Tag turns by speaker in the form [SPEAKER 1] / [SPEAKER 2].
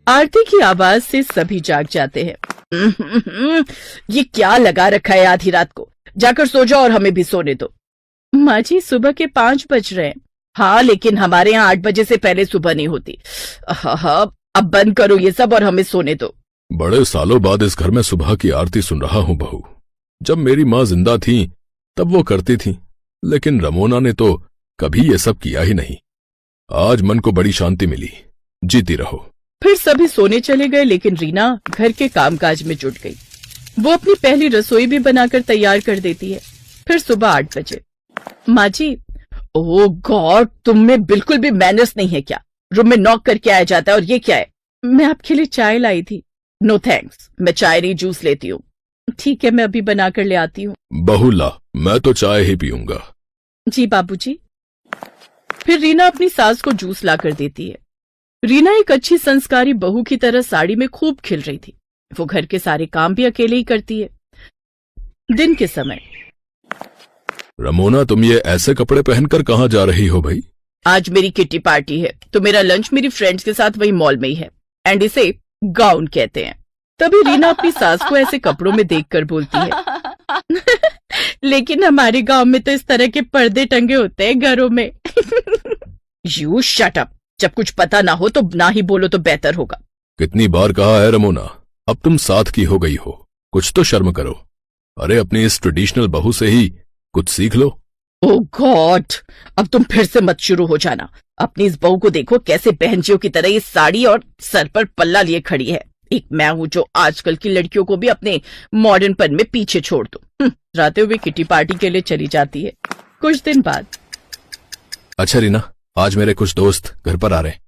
[SPEAKER 1] आरती की आवाज से सभी जाग जाते हैं। ये क्या लगा रखा है आधी रात को? जाकर सो जाओ और हमें भी सोने दो। माँ जी, सुबह के 5 बज रहे हैं। हाँ, लेकिन हमारे यहाँ 8 बजे से पहले सुबह नहीं होती। हाँ, अब बंद करो ये सब और हमें सोने दो।
[SPEAKER 2] बड़े सालों बाद इस घर में सुबह की आरती सुन रहा हूँ बहू। जब मेरी माँ जिंदा थी तब वो करती थी, लेकिन रमोना ने तो कभी ये सब किया ही नहीं। आज मन को बड़ी शांति मिली। जीती रहो।
[SPEAKER 1] फिर सभी सोने चले गए, लेकिन रीना घर के कामकाज में जुट गई। वो अपनी पहली रसोई भी बनाकर तैयार कर देती है। फिर सुबह 8 बजे। माँ जी, ओह गॉड, तुम में बिल्कुल भी मैनर्स नहीं है क्या? रूम में नॉक करके आया जाता है। और ये क्या है? मैं आपके लिए चाय लाई थी। नो थैंक्स, मैं चाय नहीं जूस लेती हूँ। ठीक है, मैं अभी बनाकर ले आती हूँ।
[SPEAKER 2] बहू ला, मैं तो चाय ही पीऊंगा।
[SPEAKER 1] जी बाबूजी। फिर रीना अपनी सास को जूस लाकर देती है। रीना एक अच्छी संस्कारी बहू की तरह साड़ी में खूब खिल रही थी। वो घर के सारे काम भी अकेले ही करती है। दिन के समय।
[SPEAKER 2] रमोना, तुम ये ऐसे कपड़े पहनकर कहाँ जा रही हो भाई?
[SPEAKER 1] आज मेरी किट्टी पार्टी है, तो मेरा लंच मेरी फ्रेंड्स के साथ वही मॉल में ही है, एंड इसे गाउन कहते हैं। तभी रीना अपनी सास को ऐसे कपड़ों में देखकर बोलती है, लेकिन हमारे गांव में तो इस तरह के पर्दे टंगे होते हैं घरों में। You shut up. जब कुछ पता ना हो तो ना ही बोलो तो बेहतर होगा।
[SPEAKER 2] कितनी बार कहा है रमोना, अब तुम साथ की हो गई हो, कुछ तो शर्म करो। अरे अपनी इस ट्रेडिशनल बहू से ही कुछ सीख लो।
[SPEAKER 1] ओह गॉड, अब तुम फिर से मत शुरू हो जाना। अपनी इस बहू को देखो, कैसे बहनजियों की तरह ये साड़ी और सर पर पल्ला लिए खड़ी है। एक मैं हूं जो आजकल की लड़कियों को भी अपने मॉडर्नपन में पीछे छोड़ दूं। राते हुए किटी पार्टी के लिए चली जाती है। कुछ दिन बाद।
[SPEAKER 2] अच्छा रीना, आज मेरे कुछ दोस्त घर पर आ रहे हैं,